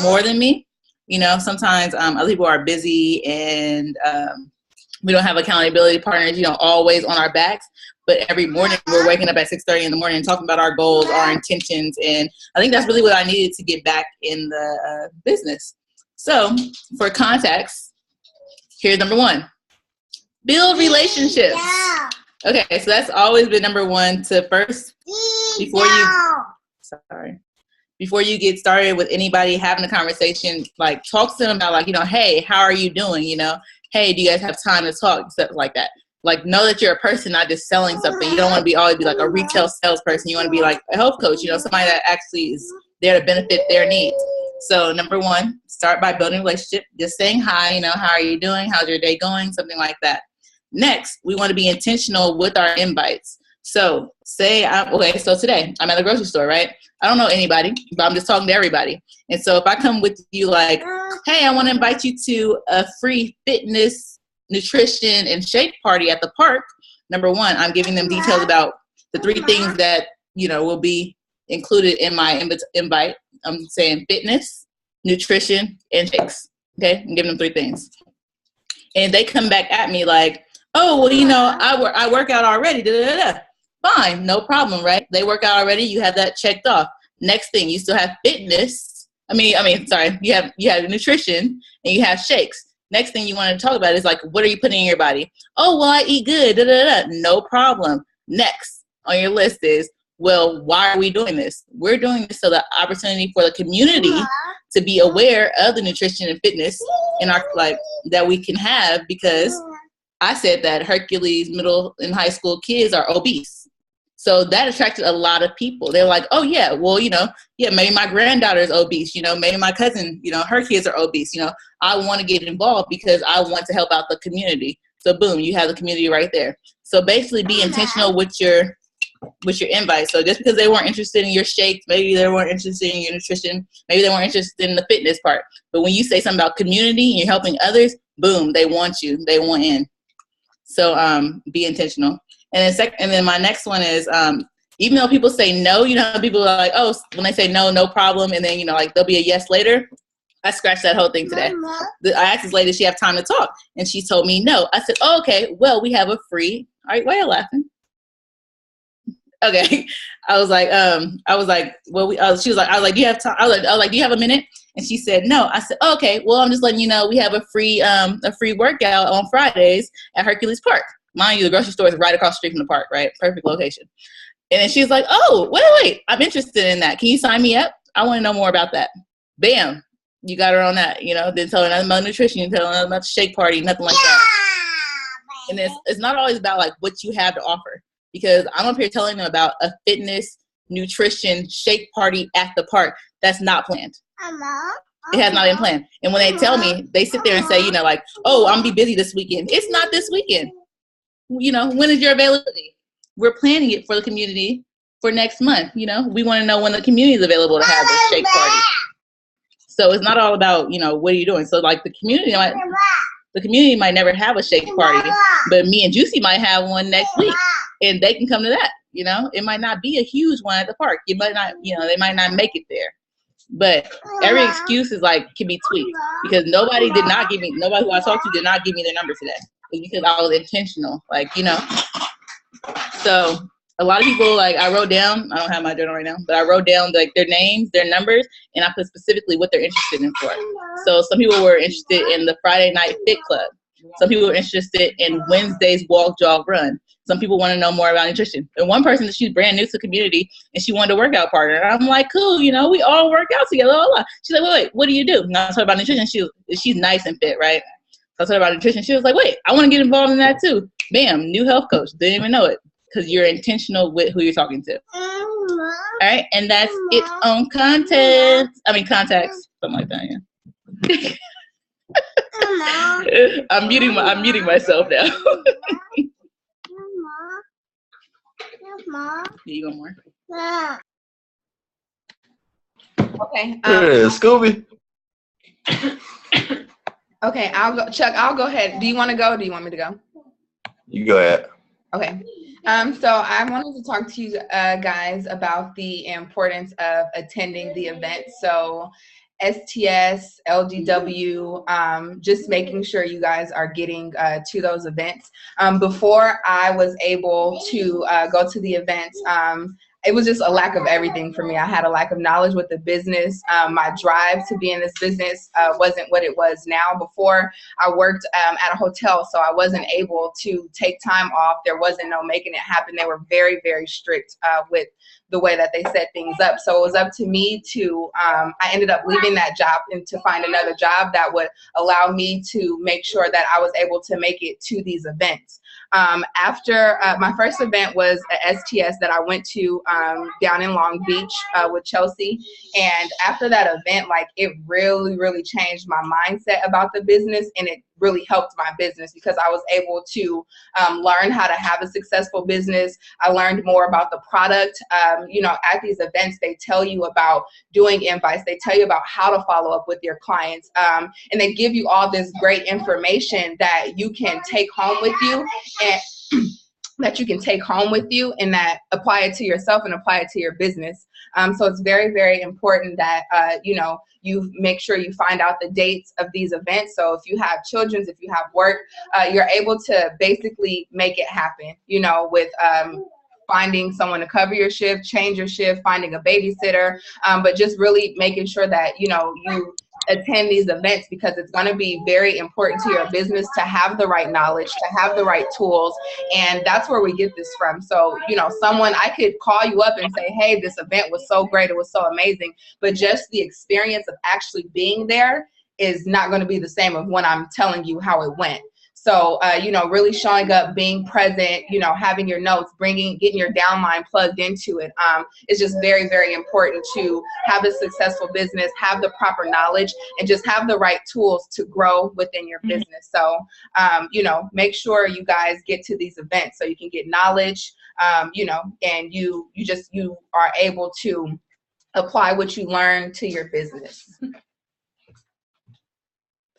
more than me. You know, sometimes other people are busy and we don't have accountability partners, you know, always on our backs. But every morning we're waking up at 6:30 in the morning and talking about our goals, our intentions. And I think that's really what I needed to get back in the business. So for context, here's number one, build relationships. Okay, so that's always been number one to first, before you get started with anybody having a conversation, like talk to them about like, you know, hey, how are you doing? You know, hey, do you guys have time to talk? Stuff like that. Like, know that you're a person, not just selling something. You don't want to always be like a retail salesperson. You want to be like a health coach, you know, somebody that actually is there to benefit their needs. So number one, start by building a relationship, just saying hi, you know, how are you doing? How's your day going? Something like that. Next, we want to be intentional with our invites. So so today I'm at the grocery store, right? I don't know anybody, but I'm just talking to everybody. And so if I come with you like, hey, I want to invite you to a free fitness, nutrition, and shake party at the park. Number one, I'm giving them details about the 3 things that, you know, will be included in my invite. I'm saying fitness, nutrition, and shakes. Okay, I'm giving them 3 things. And they come back at me like, oh, well, you know, I work out already. Fine, no problem, right? They work out already. You have that checked off. Next thing, you still have fitness. Sorry, you have nutrition and you have shakes. Next thing you want to talk about is like, what are you putting in your body? Oh, well, I eat good. No problem. Next on your list is, well, why are we doing this? We're doing this so the opportunity for the community to be aware of the nutrition and fitness in our that we can have, because I said that Hercules middle and high school kids are obese. So that attracted a lot of people. They're like, oh yeah, well, you know, yeah, maybe my granddaughter is obese, you know, maybe my cousin, you know, her kids are obese, you know, I want to get involved because I want to help out the community. So boom, you have the community right there. So basically be intentional with your invite. So just because they weren't interested in your shakes, maybe they weren't interested in your nutrition, maybe they weren't interested in the fitness part. But when you say something about community and you're helping others, boom, they want you, they want in. So be intentional. And then my next one is, even though people say no, you know, people are like, oh, when they say no, no problem. And then, you know, like there'll be a yes later. I scratched that whole thing today. I asked this lady, does she have time to talk? And she told me no. I said, oh, okay, well, we have a free, all right, why are you laughing? Okay. I was like, well, she was like, I was like, do you have time? I was like, do you have a minute? And she said, no. I said, oh, okay, well, I'm just letting you know we have a free workout on Fridays at Hercules Park. Mind you, the grocery store is right across the street from the park, right? Perfect location. And then she was like, oh, wait, I'm interested in that. Can you sign me up? I want to know more about that. Bam. You got her on that, you know, didn't tell her nothing about nutrition, you didn't tell her nothing about the shake party, nothing like that. And it's not always about like what you have to offer, because I'm up here telling them about a fitness, nutrition, shake party at the park. That's not planned. It has not been planned. And when they tell me, they sit there and say, you know, like, oh, I'm gonna be busy this weekend. It's not this weekend. You know, when is your availability? We're planning it for the community for next month. You know, we want to know when the community is available to have this shake party. So it's not all about, you know, what are you doing? So like the community might never have a shake party, but me and Juicy might have one next week, and they can come to that. You know, it might not be a huge one at the park. It might not, you know, they might not make it there. But every excuse is like can be tweaked, because nobody who I talked to did not give me their number today. It's because I was intentional, like, you know. So a lot of people, like, I wrote down, I don't have my journal right now, but I wrote down like their names, their numbers, and I put specifically what they're interested in for. So some people were interested in the Friday Night Fit Club. Some people were interested in Wednesday's walk, jog, run. Some people want to know more about nutrition. And one person, she's brand new to the community, and she wanted a workout partner. And I'm like, cool, you know, we all work out together. Blah, blah. She's like, wait, what do you do? And I told her about nutrition. She's nice and fit, right? So I told her about nutrition. She was like, wait, I want to get involved in that too. Bam, new health coach. Didn't even know it, because you're intentional with who you're talking to. All right, and that's it on contacts, something like that, yeah. I'm muting myself now. You go more. Okay. Scooby. Okay, I'll go. Chuck, I'll go ahead. Do you want to go? Or do you want me to go? You go ahead. Okay. So I wanted to talk to you guys about the importance of attending the event. So STS, LDW, just making sure you guys are getting to those events. Before I was able to go to the events, it was just a lack of everything for me. I had a lack of knowledge with the business. My drive to be in this business wasn't what it was now. Before, I worked at a hotel, so I wasn't able to take time off. There wasn't no making it happen. They were very, very strict with the way that they set things up. So it was up to me to, I ended up leaving that job and to find another job that would allow me to make sure that I was able to make it to these events. After my first event was a STS that I went to down in Long Beach with Chelsea. And after that event, like, it really, really changed my mindset about the business, and it really helped my business because I was able to learn how to have a successful business. I learned more about the product. You know, at these events, they tell you about doing invites. They tell you about how to follow up with your clients. And they give you all this great information that you can take home with you, and that you can take home with you, and that apply it to yourself and apply it to your business. So it's very, very important that, you know, you make sure you find out the dates of these events. So if you have children, if you have work, you're able to basically make it happen, you know, with finding someone to cover your shift, change your shift, finding a babysitter, but just really making sure that, you know, you attend these events, because it's going to be very important to your business to have the right knowledge, to have the right tools. And that's where we get this from. So, you know, I could call you up and say, hey, this event was so great, it was so amazing, but just the experience of actually being there is not going to be the same of when I'm telling you how it went. So, you know, really showing up, being present, you know, having your notes, getting your downline plugged into it. It's just very, very important to have a successful business, have the proper knowledge, and just have the right tools to grow within your business. So, you know, make sure you guys get to these events so you can get knowledge, you know, and you are able to apply what you learn to your business.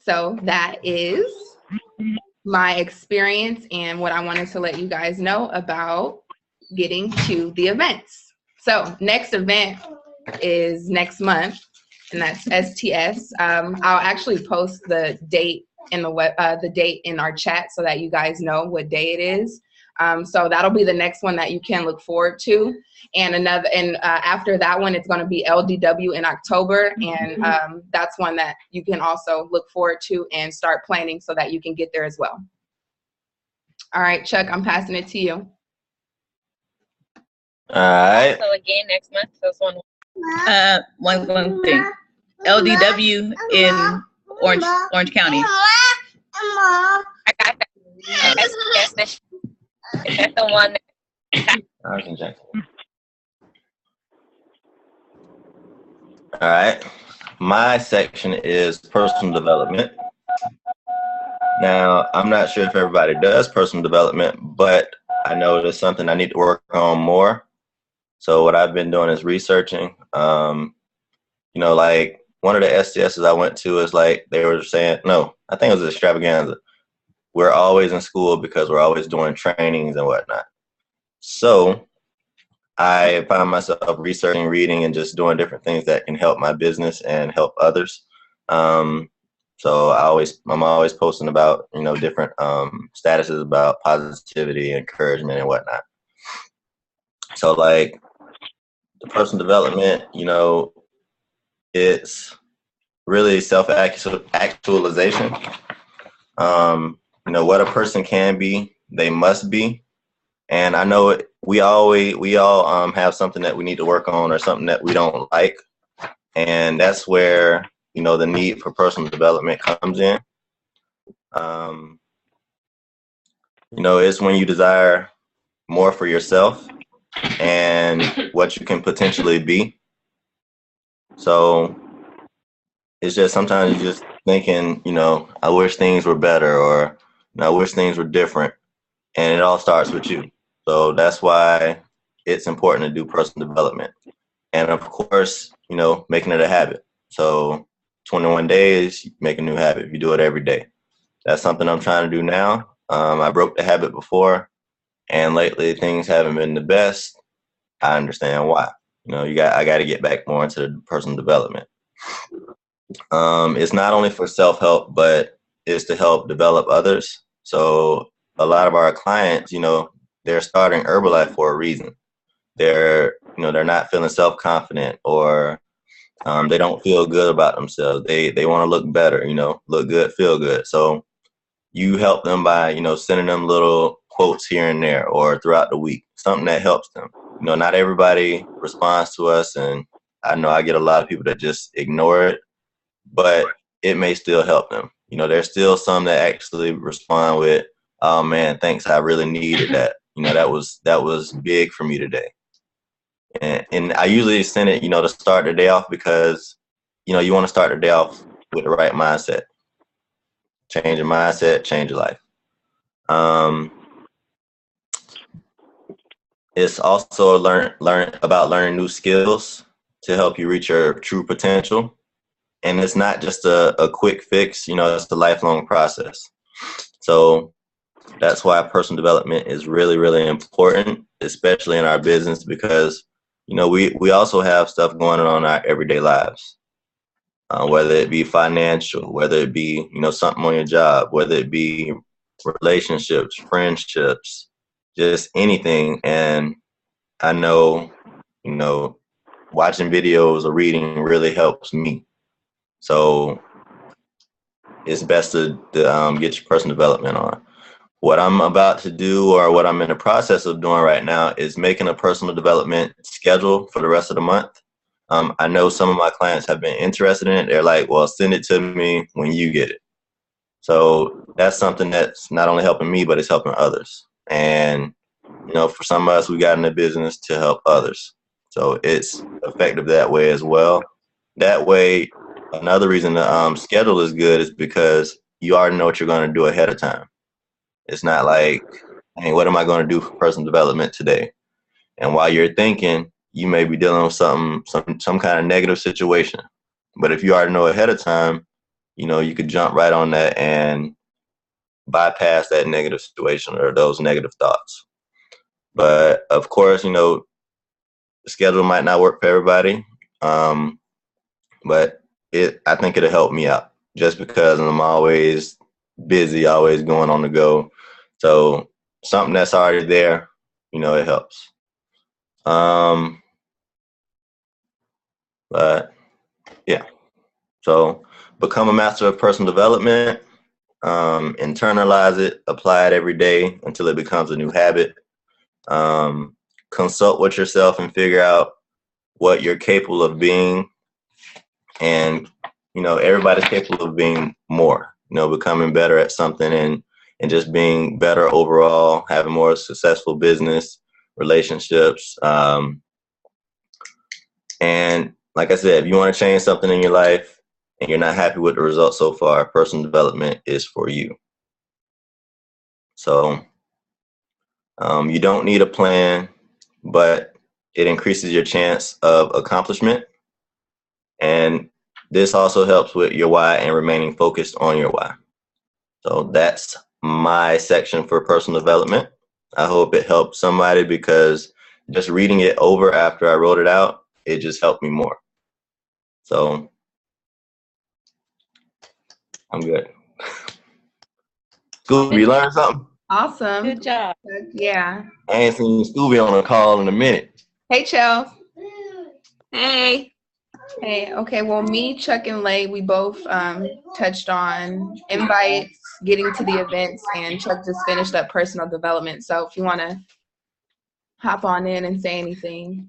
So that is my experience and what I wanted to let you guys know about getting to the events. So next event is next month, and that's STS. I'll actually post the date in the date in our chat so that you guys know what day it is. So that'll be the next one that you can look forward to. And after that one, it's going to be LDW in October. And that's one that you can also look forward to and start planning so that you can get there as well. All right, Chuck, I'm passing it to you. All right. So again, next month, that's one thing. LDW in Orange County. I got that. That's the one. I can check. All right. My section is personal development. Now, I'm not sure if everybody does personal development, but I know it's something I need to work on more. So what I've been doing is researching. You know, like one of the STSs I went to is like they were saying, no, I think it was extravaganza. We're always in school because we're always doing trainings and whatnot. So I found myself researching, reading, and just doing different things that can help my business and help others. So I'm always posting about, you know, different statuses about positivity, encouragement, and whatnot. So like the personal development, you know, it's really self-actualization. You know, what a person can be, they must be. And I know we all have something that we need to work on or something that we don't like. And that's where, you know, the need for personal development comes in. You know, it's when you desire more for yourself and what you can potentially be. So it's just sometimes you're just thinking, you know, I wish things were better, or I wish things were different. And it all starts with you. So that's why it's important to do personal development. And of course, you know, making it a habit. So 21 days, make a new habit. You do it every day. That's something I'm trying to do now. I broke the habit before, and lately things haven't been the best. I understand why. You know, I got to get back more into the personal development. It's not only for self-help, but it's to help develop others. So a lot of our clients, they're starting Herbalife for a reason. They're not feeling self-confident, or they don't feel good about themselves. They want to look better, look good, feel good. So you help them by, sending them little quotes here and there or throughout the week, something that helps them. Not everybody responds to us, and I know I get a lot of people that just ignore it, but it may still help them. There's still some that actually respond with, "Oh man, thanks, I really needed that. That was big for me today." And I usually send it, to start the day off, because, you want to start the day off with the right mindset. Change your mindset, change your life. It's also learning new skills to help you reach your true potential. And it's not just a quick fix, it's a lifelong process. So that's why personal development is really, really important, especially in our business, because, we also have stuff going on in our everyday lives, whether it be financial, whether it be, something on your job, whether it be relationships, friendships, just anything. And I know, watching videos or reading really helps me. So it's best to get your personal development on. What I'm about to do, or what I'm in the process of doing right now, is making a personal development schedule for the rest of the month. I know some of my clients have been interested in it. They're like, well, send it to me when you get it. So that's something that's not only helping me, but it's helping others. And, for some of us, we got in the business to help others. So it's effective that way as well. That way, another reason the schedule is good is because you already know what you're going to do ahead of time. It's not like, hey, what am I going to do for personal development today? And while you're thinking, you may be dealing with some kind of negative situation. But if you already know ahead of time, you could jump right on that and bypass that negative situation or those negative thoughts. But of course, the schedule might not work for everybody. But I think it'll help me out, just because I'm always busy, always going on the go. So something that's already there, it helps. But yeah, so become a master of personal development, internalize it, apply it every day until it becomes a new habit. Consult with yourself and figure out what you're capable of being. And, everybody's capable of being more, becoming better at something, and just being better overall, having more successful business, relationships. And like I said, if you want to change something in your life and you're not happy with the results so far, personal development is for you. So you don't need a plan, but it increases your chance of accomplishment. And this also helps with your why and remaining focused on your why. So that's my section for personal development. I hope it helped somebody, because just reading it over after I wrote it out, it just helped me more. So I'm good. Scooby, you learned something? Awesome. Good job. Yeah. I ain't seen Scooby on a call in a minute. Hey, Chels. Hey. Hey, okay. Well, me, Chuck, and Lay, we both touched on invites, getting to the events, and Chuck just finished up personal development. So if you want to hop on in and say anything.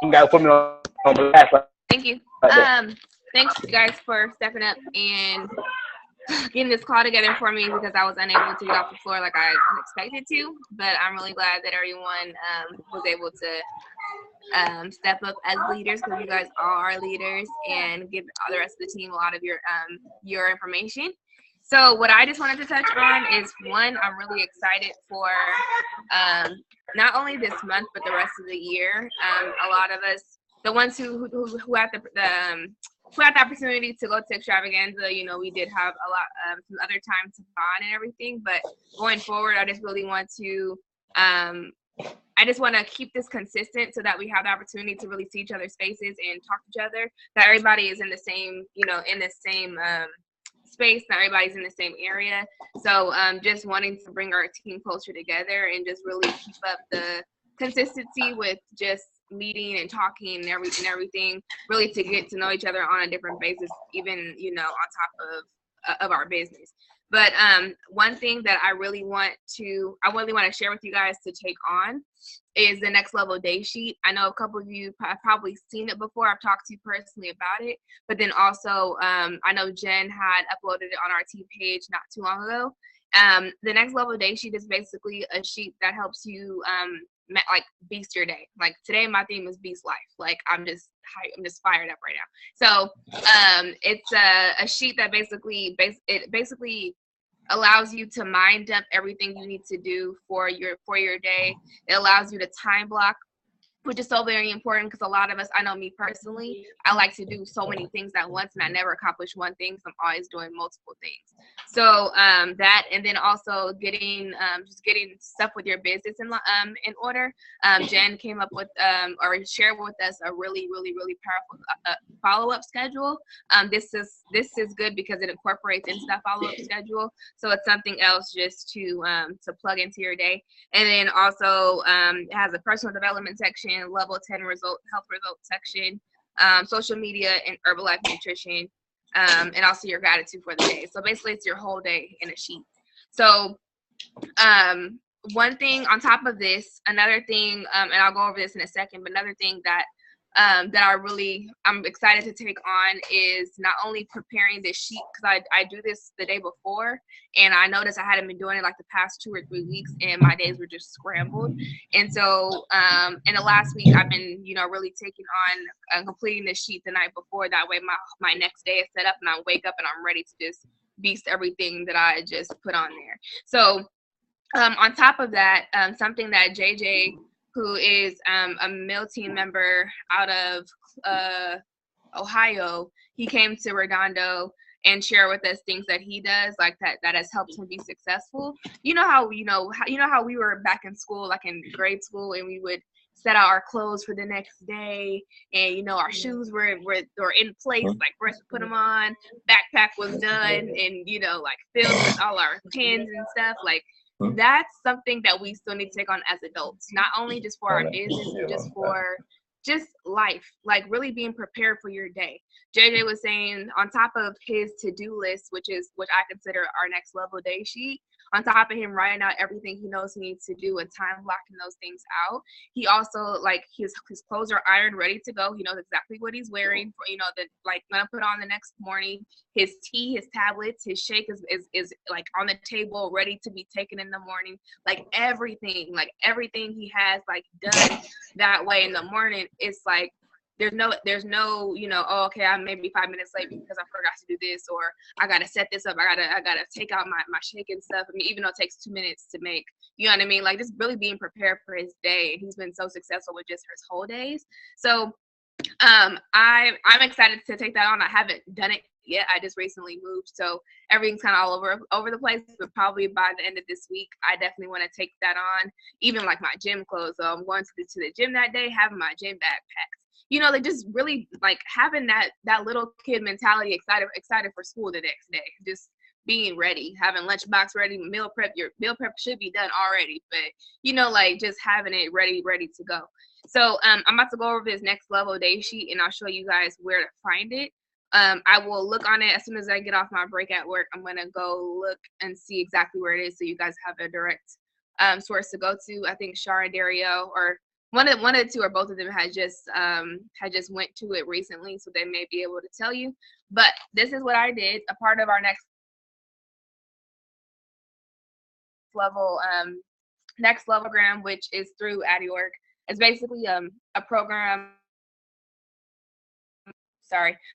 You gotta put me on blast. Thank you. Thanks you guys for stepping up and getting this call together for me, because I was unable to get off the floor like I expected to. But I'm really glad that everyone was able to step up as leaders, because you guys are leaders, and give the rest of the team a lot of your information. So what I just wanted to touch on is, one, I'm really excited for not only this month but the rest of the year. A lot of us, the ones who had the opportunity to go to Extravaganza, we did have a lot some other time to bond and everything. But going forward, I just really want to I just want to keep this consistent so that we have the opportunity to really see each other's faces and talk to each other, that everybody is in the same, in the same space, not everybody's in the same area. So just wanting to bring our team closer together and just really keep up the consistency with just meeting and talking and everything, really to get to know each other on a different basis, even, on top of our business. But one thing that I really want to share with you guys to take on is the Next Level Day Sheet. I know a couple of you have probably seen it before. I've talked to you personally about it. But then also, I know Jen had uploaded it on our team page not too long ago. The Next Level Day Sheet is basically a sheet that helps you beast your day. Like today, my theme is beast life. Like I'm just fired up right now. So it's a sheet that basically allows you to mind dump everything you need to do for your day. It allows you to time block, which is so very important because a lot of us, I know me personally, I like to do so many things at once and I never accomplish one thing, so I'm always doing multiple things. So that, and then also getting stuff with your business in order. Jen came up with or shared with us a really powerful follow-up schedule. This is good because it incorporates into that follow-up schedule. So it's something else just to plug into your day. And then also it has a personal development section, level 10 health results section, social media, and Herbalife nutrition, and also your gratitude for the day. So basically it's your whole day in a sheet. So one thing on top of this, another thing, and I'll go over this in a second, but another thing that I'm excited to take on is not only preparing this sheet, because I do this the day before, and I noticed I hadn't been doing it like the past 2 or 3 weeks, and my days were just scrambled. And so in the last week, I've been really taking on completing this sheet the night before. That way my next day is set up, and I wake up and I'm ready to just beast everything that I just put on there. So on top of that, something that JJ, who is a mill team member out of Ohio, he came to Redondo and share with us things that he does like that has helped him be successful. You know how we were back in school, like in grade school, and we would set out our clothes for the next day, and our shoes were in place, like we're to put them on, backpack was done, and like filled with all our pens and stuff. Like that's something that we still need to take on as adults, not only just for our business, but just for life, like really being prepared for your day. JJ was saying on top of his to-do list, which I consider our Next Level Day Sheet, on top of him writing out everything he knows he needs to do and time blocking those things out, he also, like, his clothes are ironed, ready to go. He knows exactly what he's wearing for, gonna put on the next morning. His tea, his tablets, his shake is like on the table, ready to be taken in the morning. Like everything he has like done that way in the morning. It's like there's no, oh, okay, I'm maybe 5 minutes late because I forgot to do this, or I gotta set this up. I gotta take out my shake and stuff. I mean, even though it takes 2 minutes to make, you know what I mean? Like just really being prepared for his day. And he's been so successful with just his whole days. So I'm excited to take that on. I haven't done it yet. I just recently moved, so everything's kind of all over the place, but probably by the end of this week, I definitely want to take that on. Even like my gym clothes. So I'm going to the gym that day, having my gym bag packed. Like just really like having that little kid mentality, excited for school the next day. Just being ready, having lunchbox ready, meal prep. Your meal prep should be done already, but like just having it ready to go. So I'm about to go over this Next Level Day Sheet, and I'll show you guys where to find it. I will look on it as soon as I get off my break at work. I'm gonna go look and see exactly where it is, so you guys have a direct source to go to. I think Shar and Dario, or one of the two or both of them had just went to it recently, so they may be able to tell you. But this is what I did. A part of our Next Level program, which is through AddyWork. It's basically a program.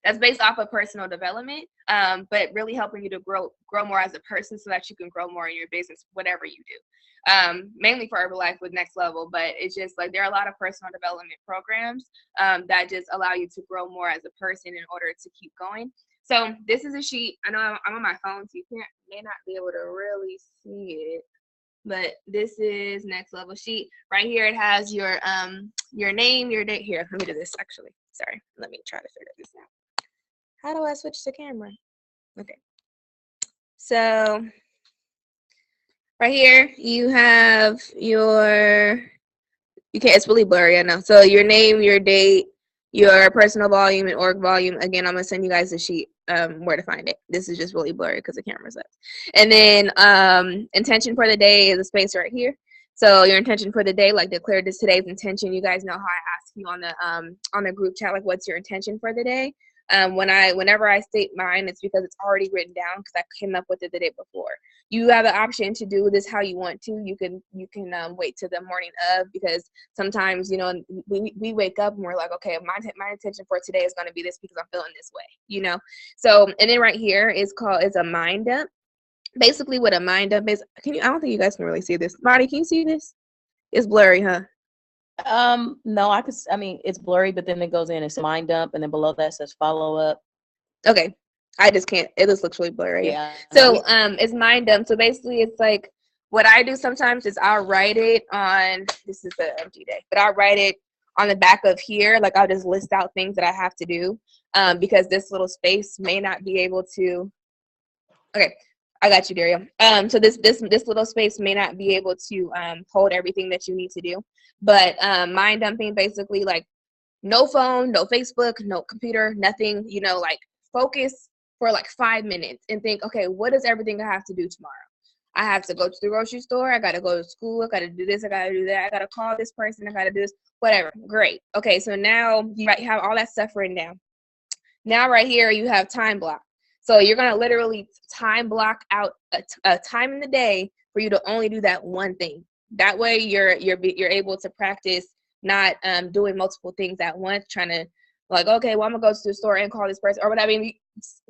That's based off of personal development, but really helping you to grow more as a person, so that you can grow more in your business, whatever you do. Mainly for Herbalife with Next Level, but it's just like there are a lot of personal development programs that just allow you to grow more as a person in order to keep going. So this is a sheet. I know I'm on my phone, so you may not be able to really see it. but this is next level sheet. Right here it has your name, your date. Here, let me do this actually. Sorry, let me try to figure this out. How do I switch the camera? Okay. So right here you have it's really blurry, I know. So your name, your date, your personal volume and org volume. Again, I'm gonna send you guys a sheet where to find it. This is just really blurry because the camera's up. And then intention for the day is a space right here. So your intention for the day, like declare this today's intention. You guys know how I ask you on the group chat, like what's your intention for the day? Whenever I state mine, it's because it's already written down because I came up with it the day before. You have the option to do this how you want to. You can wait till the morning of, because sometimes we wake up and we're like, okay, my intention for today is going to be this because I'm feeling this way, So and then right here is a mind dump. Basically, what a mind dump is, I don't think you guys can really see this. Marty, can you see this? It's blurry, huh? No, I mean, it's blurry, but then it goes in, it's mind dump, and then below that says follow up. Okay. I just can't, it just looks really blurry. Yeah. So it's mind dump. So basically it's like, what I do sometimes is I'll write it on, this is an empty day, but I'll write it on the back of here. Like I'll just list out things that I have to do because this little space may not be able to, okay. I got you, Dario. So this little space may not be able to hold everything that you need to do. But mind dumping, basically, like no phone, no Facebook, no computer, nothing. Like focus for like 5 minutes and think, okay, what is everything I have to do tomorrow? I have to go to the grocery store. I got to go to school. I got to do this. I got to do that. I got to call this person. I got to do this. Whatever. Great. Okay, so now you have all that stuff written down. Now right here you have time block. So you're going to literally time block out a time in the day for you to only do that one thing. That way you're able to practice not doing multiple things at once, trying to like, okay, well, I'm going to go to the store and call this person or whatever. I mean,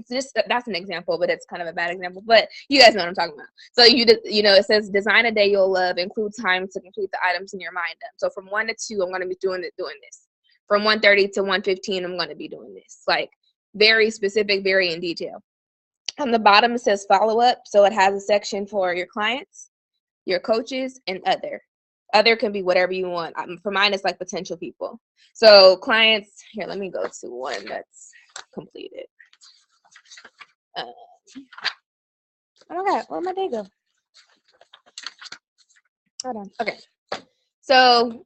that's an example, but it's kind of a bad example. But you guys know what I'm talking about. So it says design a day you'll love, include time to complete the items in your mind. So from 1 to 2, I'm going to be doing this. From 1:30 to 1:15, I'm going to be doing this. Like, very specific, very in detail. On the bottom, it says follow up. So it has a section for your clients, your coaches, and other. Other can be whatever you want. For mine, it's like potential people. So clients, here, let me go to one that's completed. Oh my God, where'd my day go? Hold on. Okay. So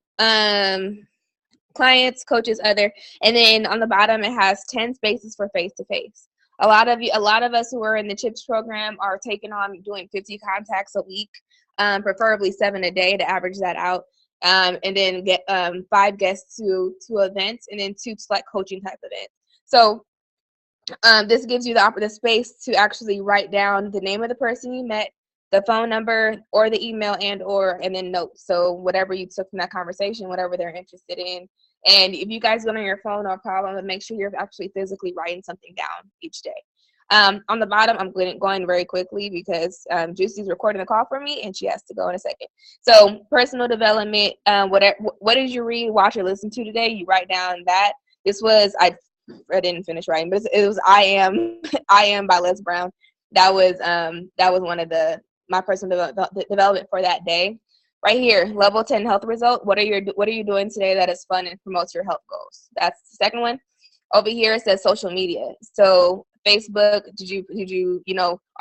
clients, coaches, other, and then on the bottom it has 10 spaces for face-to-face. A lot of us who are in the CHIPS program are taking on doing 50 contacts a week, preferably 7 a day to average that out, and then get 5 guests to events, and then 2 select coaching type events. So this gives you the space to actually write down the name of the person you met, the phone number or the email and then notes. So whatever you took from that conversation, whatever they're interested in. And if you guys go on your phone, no problem, but make sure you're actually physically writing something down each day. On the bottom, I'm going very quickly because Juicy's recording the call for me and she has to go in a second. So personal development, what did you read, watch, or listen to today? You write down that. This was, I didn't finish writing, but it was I Am by Les Brown. That was one of my personal development for that day. Right here, level 10 health result. What are you doing today that is fun and promotes your health goals? That's the second one. Over here it says social media. So Facebook, did you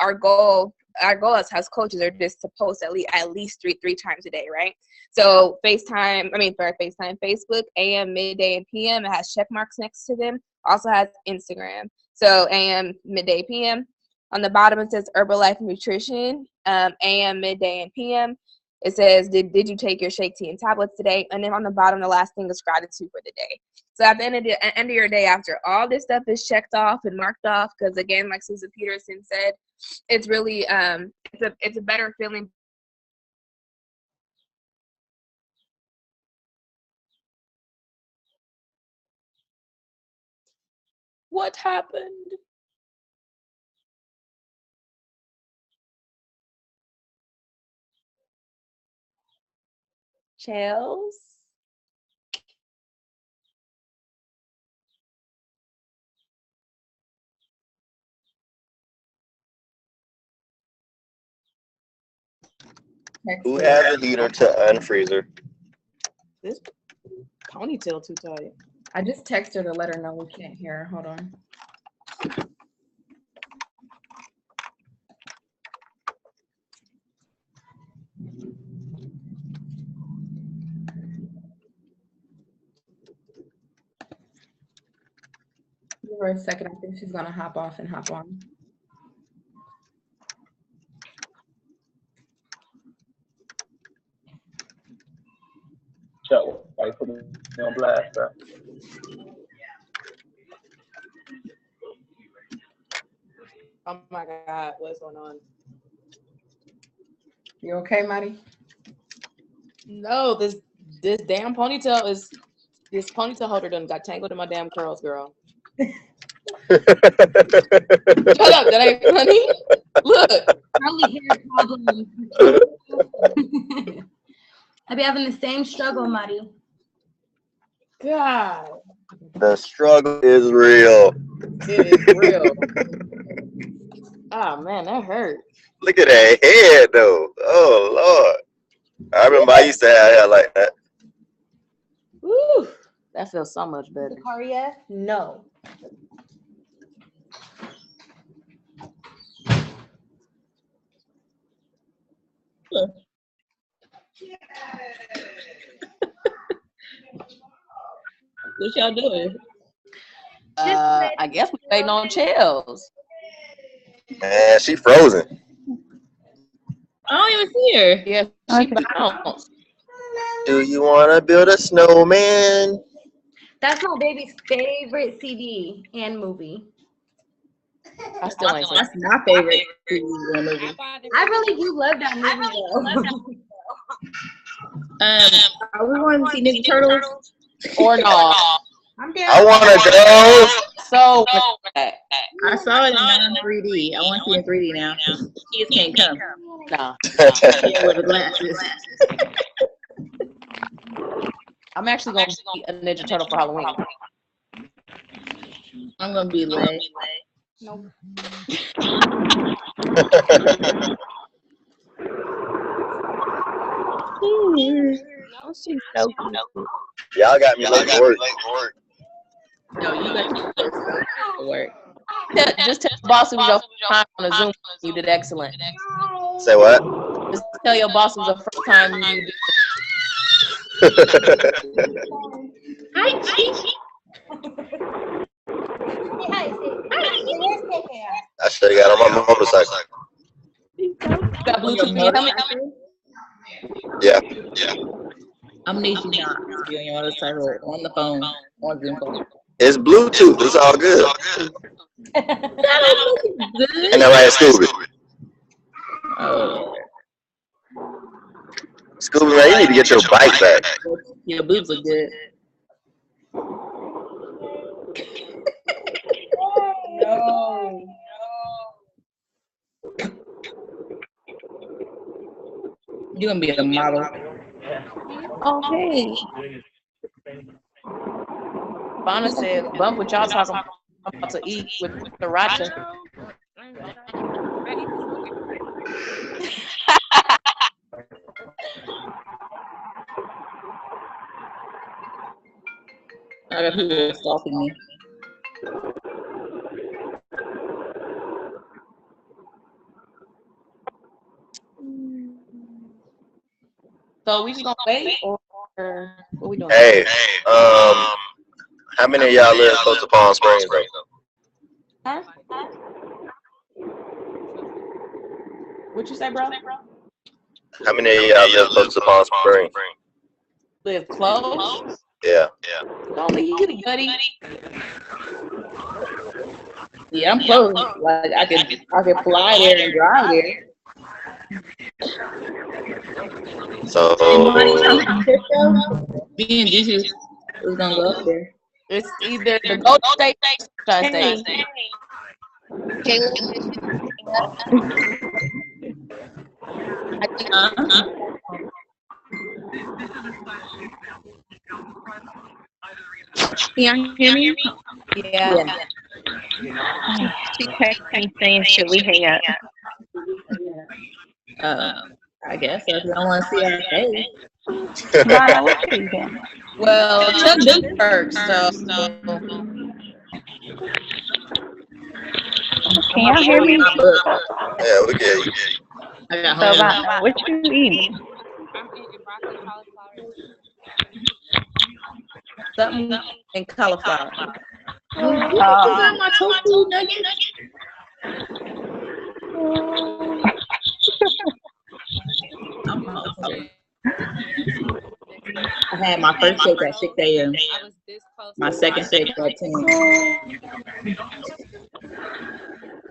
our goal as coaches are just to post at least three times a day, right? So Facebook, AM, midday, and PM. It has check marks next to them. Also has Instagram. So AM, midday, PM. On the bottom it says Herbalife Nutrition, AM, midday, and PM. It says, did you take your shake, tea, and tablets today? And then on the bottom, the last thing is gratitude for the day. So at the end of your day, after all this stuff is checked off and marked off, because again, like Susan Peterson said, it's really it's a better feeling. What happened? Chels? Who has a heater to unfreezer? This ponytail too tight. I just texted her to let her know we can't hear her. Hold on. Give her a second. I think she's gonna hop off and hop on. So, why you put me on blast, bro? Oh my God, what's going on? You okay, Maddie? No, this damn ponytail is this ponytail holder done got tangled in my damn curls, girl. Shut up, that ain't funny. Look. Probably hair problems. I be having the same struggle, Maddie. God. The struggle is real. It is real. Oh man, that hurt. Look at that head though. Oh Lord. I remember I used to have hair like that. Woo. That feels so much better. Zakaria? No. What y'all doing? I guess we're waiting on Chels. Man, she frozen. I don't even see her. Yeah, she bounced. Do you want to build a snowman? That's my baby's favorite CD and movie. I still ain't seen That's my favorite movie. I really do love that movie though. Are we going to see Ninja Turtles? or no. I'm down. I want to go. So I saw it in 3D. I want to see it in 3D now. Kids can't come. nah. Yeah, with the glasses. I'm actually going to be a Ninja Turtle for Halloween. I'm gonna be late. Nope. No, she's so cute. Y'all got me late for work. No, you got to work. Just tell the boss it was your first time on a Zoom. You did excellent. Say what? Just tell your boss it was the first time you did. Hi, Chi. I should have got on my motorcycle. Got Bluetooth in your helmet? Yeah. I'm gonna need you now to be on your motorcycle, on the phone, on Zoom phone. It's Bluetooth. It's all good. And I'm at Scooby. Oh, Scooby, man, you need to get your bike back. your boobs look good. No. You're gonna be a model. Oh, hey. Bonner said, bump what y'all talking about to eat with the Racha. I got people stalking me. So we just gonna wait, or what we doing? Hey, how many of y'all live close to Palm Springs, though? Huh? What you say, bro? How many of y'all live close to Palm Springs? Live close? Yeah. Only you, buddy. Yeah, I'm close. Like I could fly there and drive there. So, Me and Jesus was gonna go up there. It's either the Golden State or Sunshine State. Can y'all hear me? Yeah. She texted me saying, should we hang up? I guess so. If you don't want to see our face. Lana, what are you doing? Well, Chuck did first, so. Can y'all hear me? Yeah, we get you. I got So, home. Lana, what you eating? Something in cauliflower. You got my tofu nuggets. I'm hungry. I had my first shake at 6 a.m. My second shake at 10.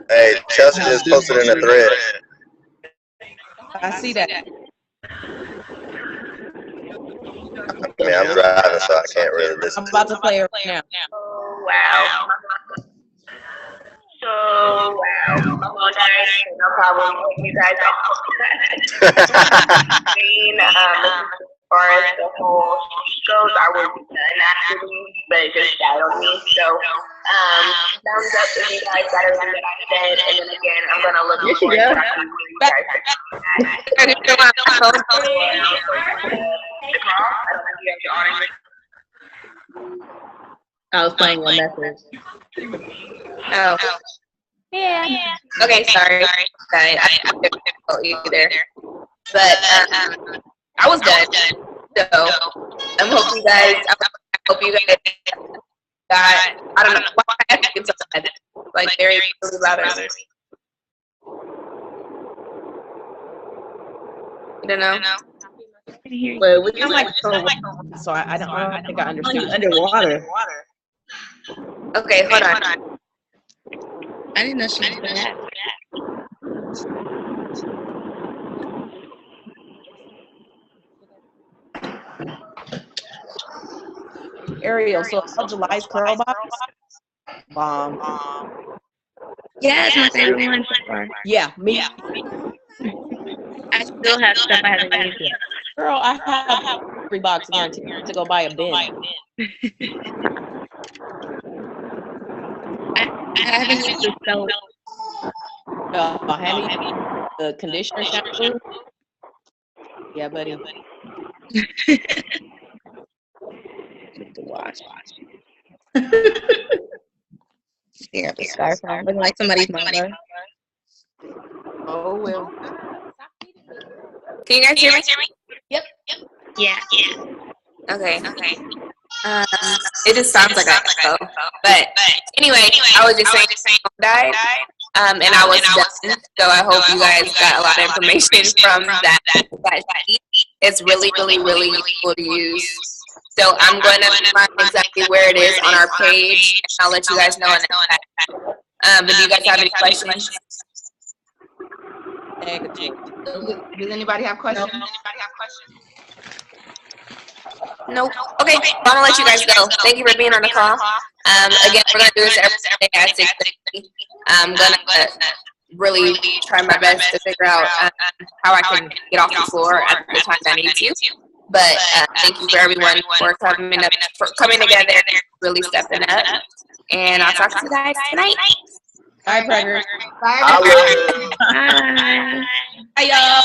Hey, Chelsea just posted in the thread. I see that. I mean, I'm driving, so I can't really listen. I'm about to play it right now. Wow. So, wow. Hello, guys. No problem. You guys are as far as the whole goes, I was done actually, but it just shadowed me. So, thumbs up if you guys got everything that I said, and then again, I'm gonna look for exactly what you guys are I don't know if you have your audience. I was playing your message. Oh. Yeah. Okay, sorry. I didn't know you there. But I was done. So I hope you guys got, I don't know, why I have to get so bad. Like very really loud. I don't know. Wait, we I'm like, so I don't think I understood. underwater. Okay, hold on. I didn't know she was bad. Ariel, so July's curl box? Bomb. Yeah, it's my favorite one so far. Yeah, me. I still have stuff I haven't used yet. Girl, I have every box guaranteed to go buy a bin. I haven't used the soap. Honey, the conditioner shampoo. Yeah, buddy. To wash. Yeah, the styrofoam. Looking like somebody's mother. Oh, well. Can you guys hear me? Yeah. Okay. It just sounds like I echo. But anyway, I was just saying died. And I was done. So I hope you guys got a lot of information from that sheet. It's really useful to use. So I'm going to find exactly where it is on our page, and I'll let you guys know. But do you guys have any questions? Does anybody have questions? Nope. Okay, well, I'm gonna let you guys go. Thank you for being on the call. Again, we're gonna do this every day at 6:30. I'm gonna really try my best to figure out how I can get off the floor at the time I need to. But thank you for everyone for coming together, really stepping up. And I'll talk to you guys tonight. Bye, Preggers. Bye. Bye, y'all.